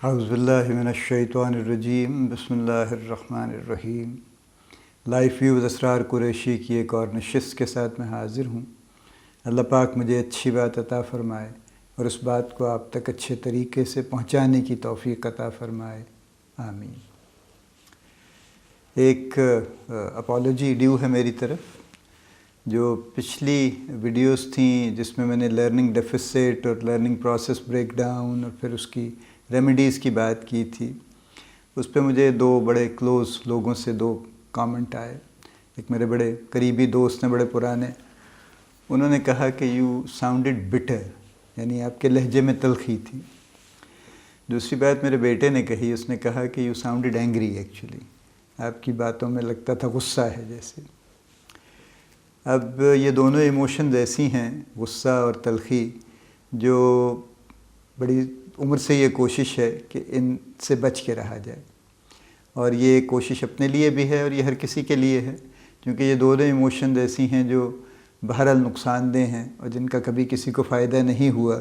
اعوذ باللہ من الشیطان الرجیم، بسم اللہ الرحمن الرحیم۔ لائف ویوز اسرار قریشی کی ایک اور نشست کے ساتھ میں حاضر ہوں۔ اللہ پاک مجھے اچھی بات عطا فرمائے اور اس بات کو آپ تک اچھے طریقے سے پہنچانے کی توفیق عطا فرمائے، آمین۔ ایک اپالوجی ڈیو ہے میری طرف۔ جو پچھلی ویڈیوز تھیں جس میں نے لرننگ ڈیفیسٹ اور لرننگ پروسیس بریک ڈاؤن اور پھر اس کی ریمیڈیز کی بات کی تھی، اس پہ مجھے دو بڑے کلوز لوگوں سے دو کامنٹ آئے۔ ایک میرے بڑے قریبی دوست ہیں، بڑے پرانے، انہوں نے کہا کہ یو ساؤنڈڈ بٹر، یعنی آپ کے لہجے میں تلخی تھی۔ دوسری بات میرے بیٹے نے کہی، اس نے کہا کہ یو ساؤنڈڈ اینگری، ایکچولی آپ کی باتوں میں لگتا تھا غصہ ہے جیسے۔ اب یہ دونوں ایموشنز ایسی ہیں، غصہ اور تلخی، جو بڑی عمر سے یہ کوشش ہے کہ ان سے بچ کے رہا جائے، اور یہ کوشش اپنے لیے بھی ہے اور یہ ہر کسی کے لیے ہے، کیونکہ یہ دونوں ایموشنز ایسی ہیں جو بہرحال نقصان دہ ہیں اور جن کا کبھی کسی کو فائدہ نہیں ہوا۔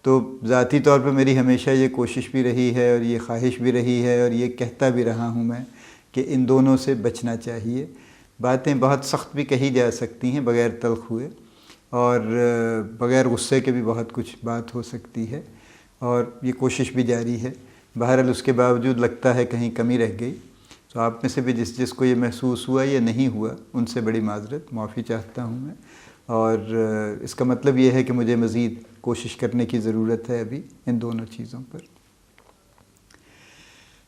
تو ذاتی طور پہ میری ہمیشہ یہ کوشش بھی رہی ہے اور یہ خواہش بھی رہی ہے اور یہ کہتا بھی رہا ہوں میں کہ ان دونوں سے بچنا چاہیے۔ باتیں بہت سخت بھی کہی جا سکتی ہیں بغیر تلخ ہوئے، اور بغیر غصے کے بھی بہت کچھ بات ہو سکتی ہے، اور یہ کوشش بھی جاری ہے۔ بہرحال اس کے باوجود لگتا ہے کہیں کمی رہ گئی، تو آپ میں سے بھی جس کو یہ محسوس ہوا یا نہیں ہوا، ان سے بڑی معذرت، معافی چاہتا ہوں میں، اور اس کا مطلب یہ ہے کہ مجھے مزید کوشش کرنے کی ضرورت ہے ابھی ان دونوں چیزوں پر۔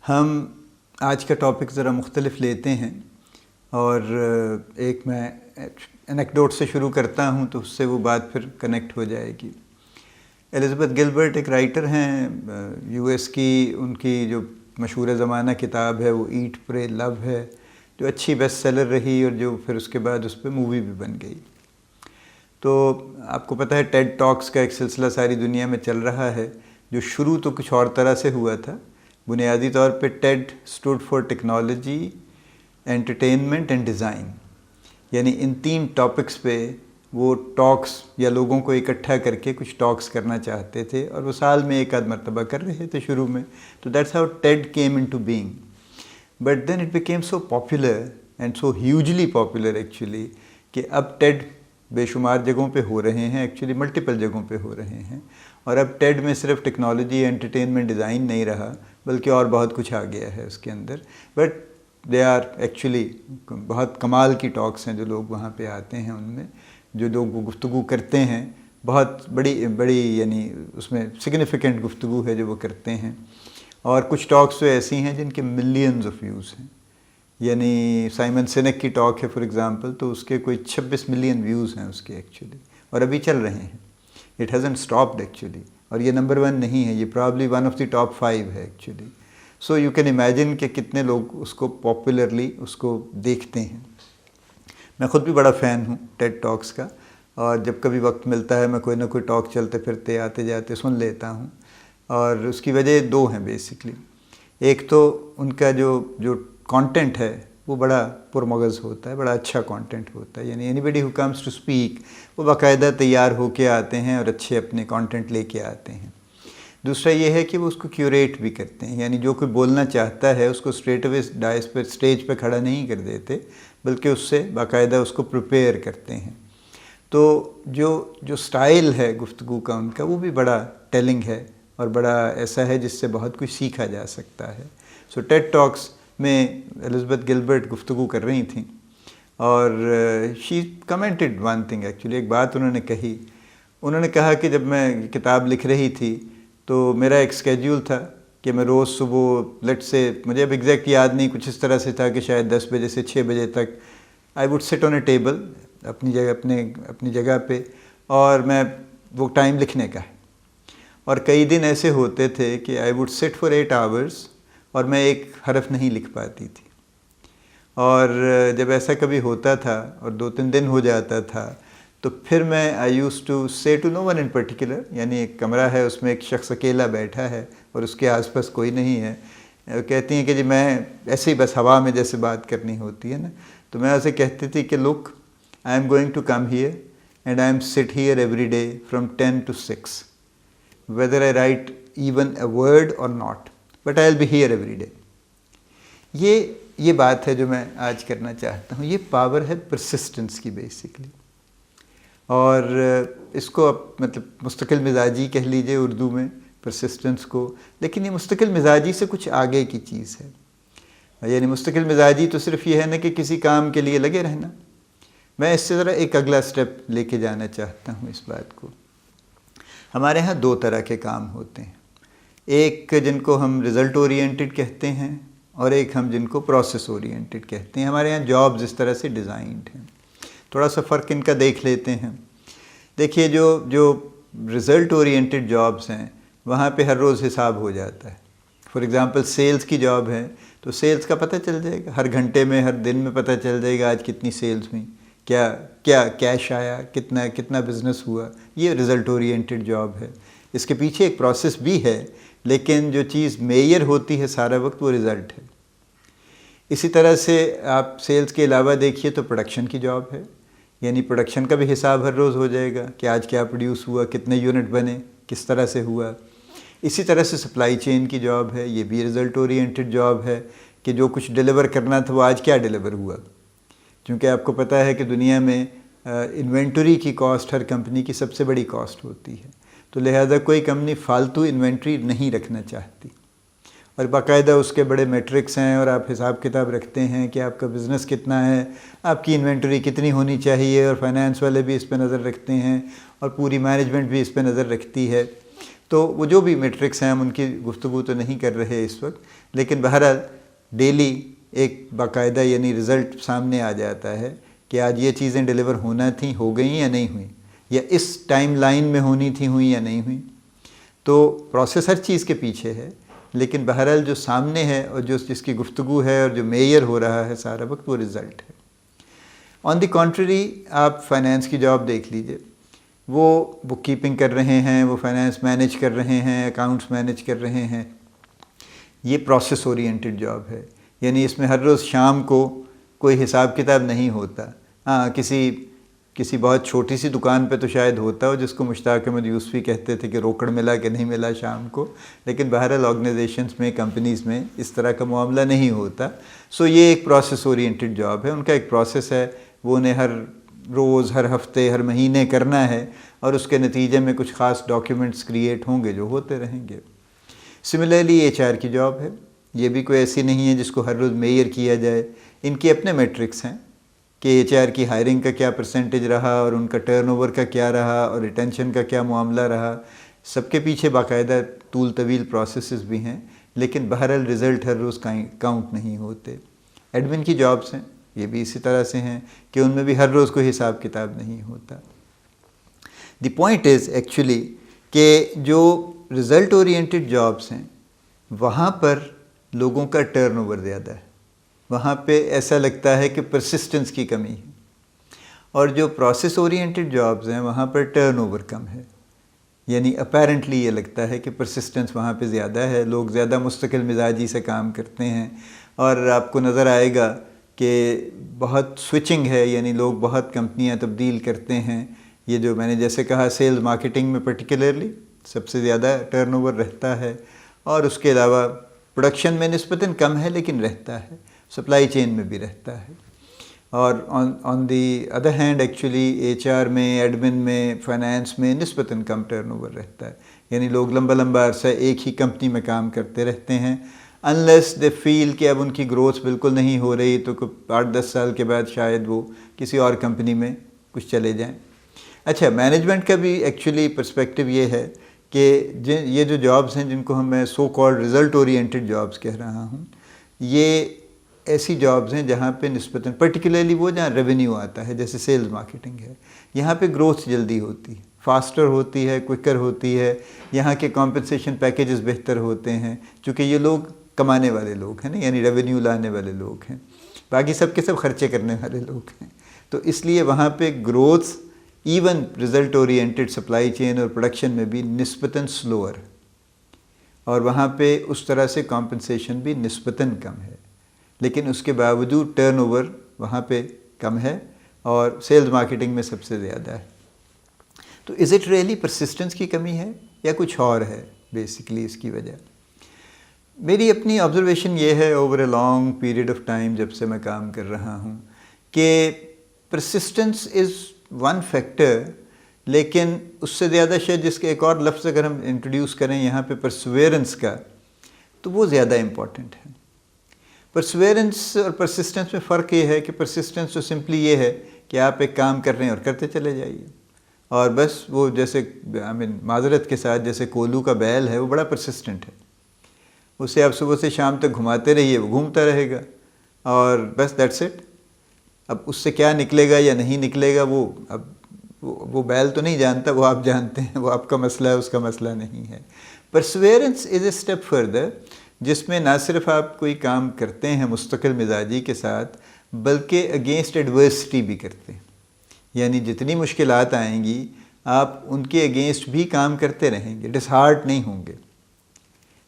ہم آج کا ٹاپک ذرا مختلف لیتے ہیں، اور ایک میں انیکڈوٹ سے شروع کرتا ہوں تو اس سے وہ بات پھر کنیکٹ ہو جائے گی۔ الزبتھ گلبرٹ ایک رائٹر ہیں یو ایس کی، ان کی جو مشہور زمانہ کتاب ہے وہ ایٹ پرے لو ہے، جو اچھی بیسٹ سیلر رہی اور جو پھر اس کے بعد اس پہ مووی بھی بن گئی۔ تو آپ کو پتہ ہے ٹیڈ ٹاکس کا ایک سلسلہ ساری دنیا میں چل رہا ہے، جو شروع تو کچھ اور طرح سے ہوا تھا۔ بنیادی طور پہ TED stood for technology, entertainment and design, یعنی ان تین ٹاپکس پہ وہ ٹاکس یا لوگوں کو اکٹھا کر کے کچھ ٹاکس کرنا چاہتے تھے، اور وہ سال میں ایک آدھ مرتبہ کر رہے تھے شروع میں۔ تو that's how TED came into being, but then it became so popular and so hugely popular actually, کہ اب ٹیڈ بے شمار جگہوں پہ ہو رہے ہیں، ایکچولی ملٹیپل جگہوں پہ ہو رہے ہیں، اور اب ٹیڈ میں صرف ٹیکنالوجی، انٹرٹینمنٹ، ڈیزائن نہیں رہا، بلکہ اور بہت کچھ آ گیا ہے اس کے اندر۔ بٹ دے آر ایکچولی بہت کمال کی ٹاکس ہیں جو لوگ وہاں پہ آتے ہیں، ان میں جو لوگ وہ گفتگو کرتے ہیں، بہت بڑی یعنی اس میں سگنیفیکنٹ گفتگو ہے جو وہ کرتے ہیں۔ اور کچھ ٹاکس تو ایسی ہیں جن کے ملینز آف ویوز ہیں، یعنی سائمن سینک کی ٹاک ہے فار ایگزامپل، تو اس کے کوئی 26 ملین ویوز ہیں اس کے ایکچولی، اور ابھی چل رہے ہیں۔ اٹ ہیزنٹ اسٹاپڈ ایکچولی، اور یہ نمبر 1 نہیں ہے، یہ probably one of the top 5 ہے actually. So you can imagine کہ کتنے لوگ اس کو پاپولرلی اس کو دیکھتے ہیں۔ میں خود بھی بڑا فین ہوں ٹیڈ ٹاکس کا، اور جب کبھی وقت ملتا ہے میں کوئی نہ کوئی ٹاک چلتے پھرتے آتے جاتے سن لیتا ہوں، اور اس کی وجہ دو ہیں بیسکلی۔ ایک تو ان کا جو کانٹینٹ ہے وہ بڑا پرمغز ہوتا ہے، بڑا اچھا کانٹینٹ ہوتا ہے، یعنی anybody who comes to speak وہ باقاعدہ تیار ہو کے آتے ہیں اور اچھے اپنے کانٹینٹ لے کے آتے ہیں۔ دوسرا یہ ہے کہ وہ اس کو کیوریٹ بھی کرتے ہیں، یعنی جو کوئی بولنا چاہتا ہے اس کو اسٹریٹ اوے ڈائس پہ اسٹیج پہ کھڑا نہیں کر دیتے، بلکہ اس سے باقاعدہ اس کو پریپیئر کرتے ہیں۔ تو جو سٹائل ہے گفتگو کا ان کا، وہ بھی بڑا ٹیلنگ ہے اور بڑا ایسا ہے جس سے بہت کچھ سیکھا جا سکتا ہے۔ سو ٹیڈ ٹاکس میں الزبتھ گلبرٹ گفتگو کر رہی تھیں، اور شی کمنٹڈ ون تھنگ ایکچولی، ایک بات انہوں نے کہی۔ انہوں نے کہا کہ جب میں کتاب لکھ رہی تھی تو میرا ایک اسکیڈیول تھا کہ میں روز صبح لیٹ سے، مجھے اب ایگزیکٹ یاد نہیں، کچھ اس طرح سے تھا کہ شاید 10 بجے سے 6 بجے تک آئی وڈ سٹ آن اے ٹیبل اپنی جگہ پہ، اور میں وہ ٹائم لکھنے کا ہے۔ اور کئی دن ایسے ہوتے تھے کہ آئی وڈ سٹ فار 8 آورس اور میں ایک حرف نہیں لکھ پاتی تھی۔ اور جب ایسا کبھی ہوتا تھا اور 2-3 دن ہو جاتا تھا، تو پھر میں I use to say to no one in particular, یعنی ایک کمرہ ہے اس میں ایک شخص اکیلا بیٹھا ہے اور اس کے آس پاس کوئی نہیں ہے، کہتی ہیں کہ جی میں ایسے ہی بس ہوا میں جیسے بات کرنی ہوتی ہے نا، تو میں اسے کہتی تھی کہ look I am going to come here and I am sit here every day from 10 to 6 whether I write even a word or not. But I will be here every day. یہ بات ہے جو میں آج کرنا چاہتا ہوں. یہ پاور ہے پرسسٹنس کی بیسکلی, اور اس کو مطلب مستقل مزاجی کہہ لیجئے اردو میں پرسسٹنس کو, لیکن یہ مستقل مزاجی سے کچھ آگے کی چیز ہے. یعنی مستقل مزاجی تو صرف یہ ہے نا کہ کسی کام کے لیے لگے رہنا. میں اس سے ذرا ایک اگلا سٹیپ لے کے جانا چاہتا ہوں اس بات کو. ہمارے ہاں دو طرح کے کام ہوتے ہیں, ایک جن کو ہم رزلٹ اورینٹڈ کہتے ہیں, اور ایک ہم جن کو پروسیس اورینٹڈ کہتے ہیں. ہمارے ہاں جابز اس طرح سے ڈیزائنڈ ہیں. تھوڑا سا فرق ان کا دیکھ لیتے ہیں. دیکھیے جو رزلٹ اورینٹڈ جابز ہیں وہاں پہ ہر روز حساب ہو جاتا ہے. فار ایگزامپل سیلز کی جاب ہے تو سیلز کا پتہ چل جائے گا, ہر گھنٹے میں ہر دن میں پتہ چل جائے گا آج کتنی سیلز ہوئیں, کیا کیش آیا, کتنا بزنس ہوا. یہ رزلٹ اورینٹڈ جاب ہے. اس کے پیچھے ایک پروسیس بھی ہے, لیکن جو چیز میئر ہوتی ہے سارا وقت وہ رزلٹ ہے. اسی طرح سے آپ سیلز کے علاوہ دیکھیے تو پروڈکشن کی جاب ہے, یعنی پروڈکشن کا بھی حساب ہر روز ہو جائے گا کہ آج کیا پروڈیوس ہوا, کتنے یونٹ بنے, کس طرح سے ہوا. اسی طرح سے سپلائی چین کی جاب ہے, یہ بھی رزلٹ اورینٹڈ جاب ہے کہ جو کچھ ڈیلیور کرنا تھا وہ آج کیا ڈیلیور ہوا. چونکہ آپ کو پتہ ہے کہ دنیا میں انوینٹری کی کاسٹ ہر کمپنی کی سب سے بڑی کاسٹ ہوتی ہے, تو لہذا کوئی کمپنی فالتو انوینٹری نہیں رکھنا چاہتی, اور باقاعدہ اس کے بڑے میٹرکس ہیں اور آپ حساب کتاب رکھتے ہیں کہ آپ کا بزنس کتنا ہے, آپ کی انوینٹری کتنی ہونی چاہیے, اور فائنانس والے بھی اس پہ نظر رکھتے ہیں اور پوری مینجمنٹ بھی اس پہ نظر رکھتی ہے. تو وہ جو بھی میٹرکس ہیں ہم ان کی گفتگو تو نہیں کر رہے اس وقت, لیکن بہرحال ڈیلی ایک باقاعدہ یعنی رزلٹ سامنے آ جاتا ہے کہ آج یہ چیزیں ڈیلیور ہونا تھیں, ہو گئیں یا نہیں ہوئیں, یا اس ٹائم لائن میں ہونی تھیں, ہوئیں یا نہیں ہوئیں. تو پروسیس ہر چیز کے پیچھے ہے, لیکن بہرحال جو سامنے ہے اور جس کی گفتگو ہے اور جو میئر ہو رہا ہے سارا وقت وہ رزلٹ ہے. آن دی کنٹری آپ فائنانس کی جاب دیکھ لیجئے, وہ بک کیپنگ کر رہے ہیں, وہ فائنانس مینیج کر رہے ہیں, اکاؤنٹس مینیج کر رہے ہیں. یہ پروسیس اورینٹڈ جاب ہے, یعنی اس میں ہر روز شام کو کوئی حساب کتاب نہیں ہوتا. ہاں کسی بہت چھوٹی سی دکان پہ تو شاید ہوتا ہو جس کو مشتاق احمد یوسفی کہتے تھے کہ روکڑ ملا کہ نہیں ملا شام کو, لیکن بہرحال آرگنائزیشنز میں, کمپنیز میں اس طرح کا معاملہ نہیں ہوتا. سو یہ ایک پروسیس اورینٹڈ جاب ہے. ان کا ایک پروسیس ہے, وہ انہیں ہر روز, ہر ہفتے, ہر مہینے کرنا ہے, اور اس کے نتیجے میں کچھ خاص ڈاکیومنٹس کریٹ ہوں گے جو ہوتے رہیں گے. سملرلی ایچ آر کی جاب ہے, یہ بھی کوئی ایسی نہیں ہے جس کو ہر روز میئر کیا جائے. ان کے اپنے میٹرکس ہیں کہ ایچ آر کی ہائرنگ کا کیا پرسنٹیج رہا, اور ان کا ٹرن اوور کا کیا رہا, اور ریٹینشن کا کیا معاملہ رہا. سب کے پیچھے باقاعدہ طول طویل پروسیسز بھی ہیں, لیکن بہرحال رزلٹ ہر روز کاؤنٹ نہیں ہوتے. ایڈمن کی جابس ہیں, یہ بھی اسی طرح سے ہیں کہ ان میں بھی ہر روز کوئی حساب کتاب نہیں ہوتا. دی پوائنٹ از ایکچولی کہ جو رزلٹ اورینٹڈ جابس ہیں وہاں پر لوگوں کا ٹرن اوور زیادہ ہے, وہاں پہ ایسا لگتا ہے کہ پرسسٹنس کی کمی ہے. اور جو پروسیس اورینٹڈ جابز ہیں وہاں پر ٹرن اوور کم ہے, یعنی اپیرنٹلی یہ لگتا ہے کہ پرسسٹنس وہاں پہ زیادہ ہے, لوگ زیادہ مستقل مزاجی سے کام کرتے ہیں, اور آپ کو نظر آئے گا کہ بہت سوئچنگ ہے, یعنی لوگ بہت کمپنیاں تبدیل کرتے ہیں. یہ جو میں نے جیسے کہا سیلز مارکیٹنگ میں پرٹیکولرلی سب سے زیادہ ٹرن اوور رہتا ہے, اور اس کے علاوہ پروڈکشن میں نسبتاً کم ہے لیکن رہتا ہے, سپلائی چین میں بھی رہتا ہے. اور on the other hand actually H R میں, ایڈمن میں, فائنانس میں نسبتاً کم ٹرن اوور رہتا ہے, یعنی لوگ لمبا عرصہ ایک ہی کمپنی میں کام کرتے رہتے ہیں, انلیس دے فیل کہ اب ان کی گروتھ بالکل نہیں ہو رہی تو 8-10 سال کے بعد شاید وہ کسی اور کمپنی میں کچھ چلے جائیں. اچھا, مینجمنٹ کا بھی ایکچولی پرسپیکٹو یہ ہے کہ یہ جو جابس ہیں جن کو میں so called result oriented jobs کہہ رہا ہوں, یہ ایسی جابز ہیں جہاں پہ نسبتاً پرٹیکولرلی وہ جہاں ریونیو آتا ہے, جیسے سیلز مارکیٹنگ ہے, یہاں پہ گروتھ جلدی ہوتی ہے, فاسٹر ہوتی ہے, کوئکر ہوتی ہے, یہاں کے کمپنسیشن پیکیجز بہتر ہوتے ہیں, چونکہ یہ لوگ کمانے والے لوگ ہیں نا, یعنی ریونیو لانے والے لوگ ہیں, باقی سب کے سب خرچے کرنے والے لوگ ہیں. تو اس لیے وہاں پہ growth even result oriented supply chain اور پروڈکشن میں بھی نسبتاً سلوور, اور وہاں پہ اس طرح سے کمپنسیشن بھی نسبتاً کم ہے, لیکن اس کے باوجود ٹرن اوور وہاں پہ کم ہے اور سیلز مارکیٹنگ میں سب سے زیادہ ہے. تو از اٹ ریئلی پرسسٹنس کی کمی ہے یا کچھ اور ہے بیسیکلی اس کی وجہ؟ میری اپنی آبزرویشن یہ ہے over a long period of time جب سے میں کام کر رہا ہوں کہ پرسسٹنس از ون فیکٹر، لیکن اس سے زیادہ شاید جس کے ایک اور لفظ اگر ہم انٹروڈیوس کریں یہاں پہ پرسویرنس کا، تو وہ زیادہ امپورٹنٹ ہے۔ پرسویرنس اور پرسسٹنس میں فرق یہ ہے کہ پرسسٹنس تو سمپلی یہ ہے کہ آپ ایک کام کر رہے ہیں اور کرتے چلے جائیے، اور بس وہ جیسے معذرت کے ساتھ جیسے کولو کا بیل ہے وہ بڑا پرسسٹنٹ ہے، اسے آپ صبح سے شام تک گھماتے رہیے وہ گھومتا رہے گا اور بس دیٹس اٹ۔ اب اس سے کیا نکلے گا یا نہیں نکلے گا وہ بیل تو نہیں جانتا، وہ آپ جانتے ہیں، وہ آپ کا مسئلہ ہے، اس کا مسئلہ نہیں ہے۔ Perseverance is a step further, جس میں نہ صرف آپ کوئی کام کرتے ہیں مستقل مزاجی کے ساتھ بلکہ اگینسٹ ایڈورسٹی بھی کرتے ہیں، یعنی جتنی مشکلات آئیں گی آپ ان کے اگینسٹ بھی کام کرتے رہیں گے، ڈس ہارٹ نہیں ہوں گے،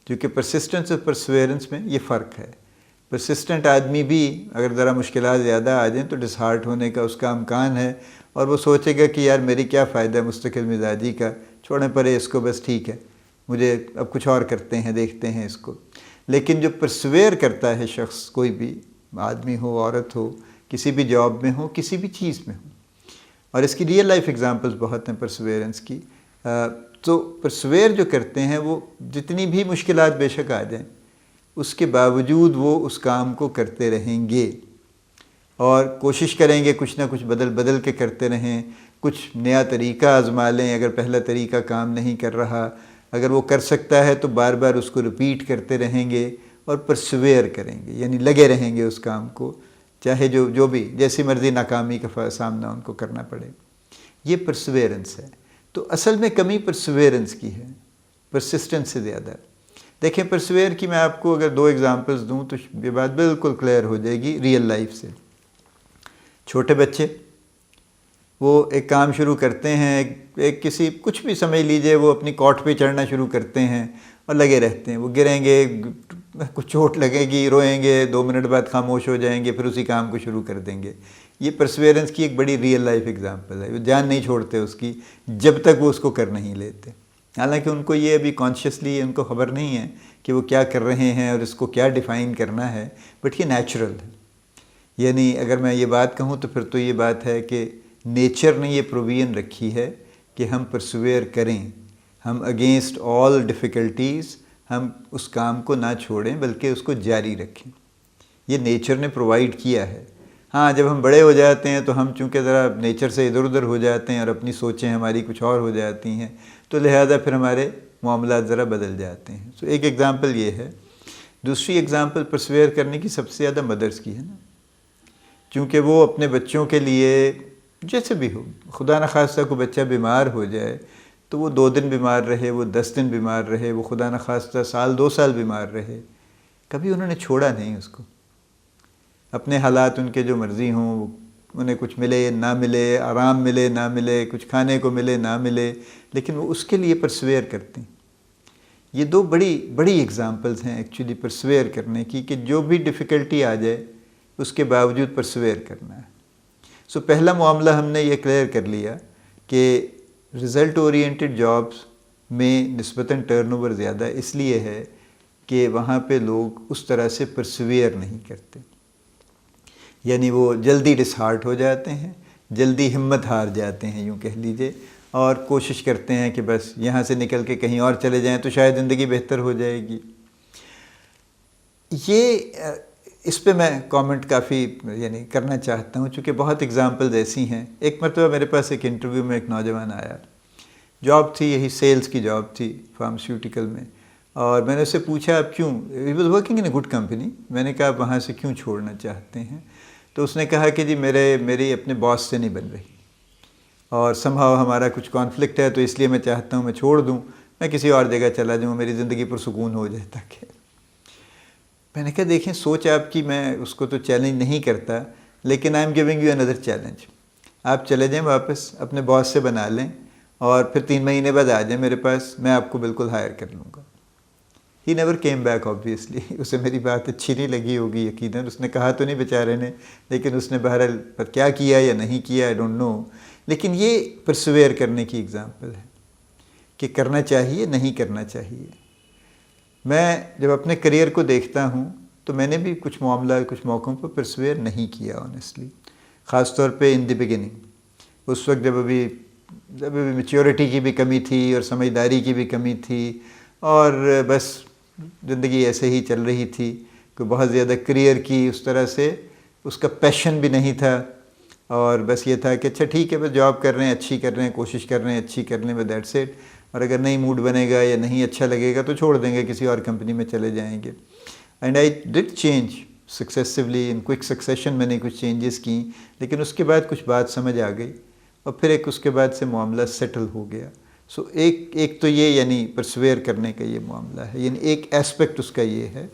کیونکہ پرسسٹنس اور پرسویرنس میں یہ فرق ہے۔ پرسسٹنٹ آدمی بھی اگر ذرا مشکلات زیادہ آ جائیں تو ڈس ہارٹ ہونے کا اس کا امکان ہے، اور وہ سوچے گا کہ یار میری کیا فائدہ ہے مستقل مزاجی کا، چھوڑیں پرے اس کو، بس ٹھیک ہے مجھے اب کچھ اور کرتے ہیں، دیکھتے ہیں اس کو۔ لیکن جو پرسویئر کرتا ہے شخص، کوئی بھی آدمی ہو عورت ہو، کسی بھی جاب میں ہو، کسی بھی چیز میں ہو، اور اس کی ریئل لائف ایگزامپلز بہت ہیں پرسویرنس کی، تو پرسویئر جو کرتے ہیں وہ جتنی بھی مشکلات بے شک آ جائیں اس کے باوجود وہ اس کام کو کرتے رہیں گے اور کوشش کریں گے کچھ نہ کچھ بدل بدل کے کرتے رہیں، کچھ نیا طریقہ آزما لیں اگر پہلا طریقہ کام نہیں کر رہا، اگر وہ کر سکتا ہے تو بار بار اس کو ریپیٹ کرتے رہیں گے اور پرسویئر کریں گے، یعنی لگے رہیں گے اس کام کو، چاہے جو بھی جیسی مرضی ناکامی کا سامنا ان کو کرنا پڑے۔ یہ پرسویرنس ہے۔ تو اصل میں کمی پرسویرنس کی ہے، پرسسٹنس سے زیادہ۔ دیکھیں پرسویئر کی میں آپ کو اگر 2 ایگزامپلز دوں تو یہ بات بالکل کلیئر ہو جائے گی ریئل لائف سے۔ چھوٹے بچے وہ ایک کام شروع کرتے ہیں، ایک کسی کچھ بھی سمجھ لیجئے، وہ اپنی کوٹ پہ چڑھنا شروع کرتے ہیں اور لگے رہتے ہیں، وہ گریں گے، کچھ چوٹ لگے گی، روئیں گے، 2 منٹ بعد خاموش ہو جائیں گے، پھر اسی کام کو شروع کر دیں گے۔ یہ پرسویرنس کی ایک بڑی ریئل لائف ایگزامپل ہے، وہ جان نہیں چھوڑتے اس کی جب تک وہ اس کو کر نہیں لیتے، حالانکہ ان کو یہ ابھی کانشیسلی ان کو خبر نہیں ہے کہ وہ کیا کر رہے ہیں اور اس کو کیا ڈیفائن کرنا ہے، بٹ یہ نیچرل ہے۔ یعنی اگر میں یہ بات کہوں تو پھر تو یہ بات ہے کہ نیچر نے یہ پروویژن رکھی ہے کہ ہم پرسویئر کریں، ہم اگینسٹ آل ڈیفیکلٹیز ہم اس کام کو نہ چھوڑیں بلکہ اس کو جاری رکھیں، یہ نیچر نے پرووائڈ کیا ہے۔ ہاں جب ہم بڑے ہو جاتے ہیں تو ہم چونکہ ذرا نیچر سے ادھر ادھر ہو جاتے ہیں اور اپنی سوچیں ہماری کچھ اور ہو جاتی ہیں، تو لہذا پھر ہمارے معاملات ذرا بدل جاتے ہیں۔ تو ایک ایگزامپل یہ ہے۔ دوسری ایگزامپل پرسویئر کرنے کی سب سے زیادہ مدرس کی ہے نا، چونکہ وہ اپنے بچوں کے لیے جیسے بھی ہو، خدا نخواستہ کوئی بچہ بیمار ہو جائے تو وہ 2 دن بیمار رہے، وہ 10 دن بیمار رہے، وہ خدا نخواستہ سال 2 سال بیمار رہے، کبھی انہوں نے چھوڑا نہیں اس کو۔ اپنے حالات ان کے جو مرضی ہوں، انہیں کچھ ملے نہ ملے، آرام ملے نہ ملے، کچھ کھانے کو ملے نہ ملے، لیکن وہ اس کے لیے پرسویئر کرتے ہیں۔ یہ 2 بڑی ایگزامپلز ہیں ایکچولی پرسویئر کرنے کی، کہ جو بھی ڈیفیکلٹی آ جائے اس کے باوجود پرسویئر کرنا ہے۔ سو پہلا معاملہ ہم نے یہ کلیئر کر لیا کہ رزلٹ اورینٹڈ جابز میں نسبتاً ٹرن اوور زیادہ اس لیے ہے کہ وہاں پہ لوگ اس طرح سے پرسویئر نہیں کرتے، یعنی وہ جلدی ڈسہارٹ ہو جاتے ہیں، جلدی ہمت ہار جاتے ہیں یوں کہہ لیجئے، اور کوشش کرتے ہیں کہ بس یہاں سے نکل کے کہیں اور چلے جائیں تو شاید زندگی بہتر ہو جائے گی۔ اس پہ میں کامنٹ کافی کرنا چاہتا ہوں، چونکہ بہت ایگزامپلز ایسی ہیں۔ ایک مرتبہ میرے پاس ایک انٹرویو میں ایک نوجوان آیا، جاب تھی یہی سیلز کی جاب تھی فارماسیوٹیکل میں، اور میں نے اس سے پوچھا آپ کیوں، he was working in a good company, میں نے کہا آپ وہاں سے کیوں چھوڑنا چاہتے ہیں؟ تو اس نے کہا کہ جی میری اپنے باس سے نہیں بن رہی، اور سمہاؤ ہمارا کچھ کانفلکٹ ہے، تو اس لیے میں چاہتا ہوں میں چھوڑ دوں، میں کسی اور جگہ چلا جاؤں، میری زندگی پرسکون ہو جائے تاکہ۔ میں نے کہا دیکھیں سوچ آپ کی، میں اس کو تو چیلنج نہیں کرتا، لیکن I am giving you another challenge, آپ چلے جائیں واپس اپنے باس سے بنا لیں، اور پھر 3 مہینے بعد آ جائیں میرے پاس، میں آپ کو بالکل ہائر کر لوں گا۔ He never came back obviously, اسے میری بات اچھی نہیں لگی ہوگی یقیناً، اس نے کہا تو نہیں بیچارے نے، لیکن اس نے بہرحال پر کیا کیا یا نہیں کیا آئی ڈونٹ نو، لیکن یہ پرسویئر کرنے کی ایگزامپل ہے کہ کرنا چاہیے نہیں کرنا چاہیے۔ میں جب اپنے کریئر کو دیکھتا ہوں تو میں نے بھی کچھ معاملات کچھ موقعوں پر پرسویئر نہیں کیا آنیسٹلی، خاص طور پہ ان دی بگننگ، اس وقت جب ابھی میچیورٹی کی بھی کمی تھی اور سمجھداری کی بھی کمی تھی، اور بس زندگی ایسے ہی چل رہی تھی، کوئی بہت زیادہ کریئر کی اس طرح سے اس کا پیشن بھی نہیں تھا، اور بس یہ تھا کہ اچھا ٹھیک ہے بس جاب کر رہے ہیں، اچھی کر رہے ہیں، کوشش کر رہے ہیں اچھی کر لیں، بس دیٹس اٹ، اور اگر نہیں موڈ بنے گا یا نہیں اچھا لگے گا تو چھوڑ دیں گے، کسی اور کمپنی میں چلے جائیں گے۔ And I did change successfully in quick succession, میں نے کچھ چینجز کیں، لیکن اس کے بعد کچھ بات سمجھ آ گئی، اور پھر ایک اس کے بعد سے معاملہ سیٹل ہو گیا۔ سو ایک تو یہ یعنی پرسویئر کرنے کا یہ معاملہ ہے، یعنی ایک اسپیکٹ اس کا یہ ہے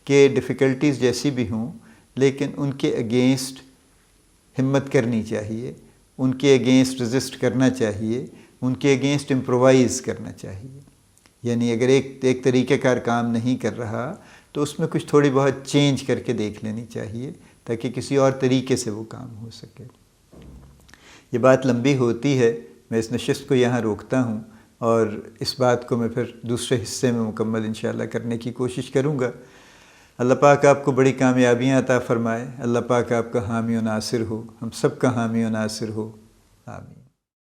کہ ڈیفیکلٹیز جیسی بھی ہوں لیکن ان کے اگینسٹ ہمت کرنی چاہیے، ان کے اگینسٹ رزسٹ کرنا چاہیے، ان کے اگینسٹ امپرووائز کرنا چاہیے۔ یعنی اگر ایک طریقہ کار کام نہیں کر رہا تو اس میں کچھ تھوڑی بہت چینج کر کے دیکھ لینی چاہیے تاکہ کسی اور طریقے سے وہ کام ہو سکے۔ یہ بات لمبی ہوتی ہے، میں اس نشست کو یہاں روکتا ہوں، اور اس بات کو میں پھر دوسرے حصے میں مکمل انشاءاللہ کرنے کی کوشش کروں گا۔ اللہ پاک آپ کو بڑی کامیابیاں عطا فرمائے، اللہ پاک آپ کا حامی و ناصر ہو، ہم سب کا حامی و ناصر ہو، آمین۔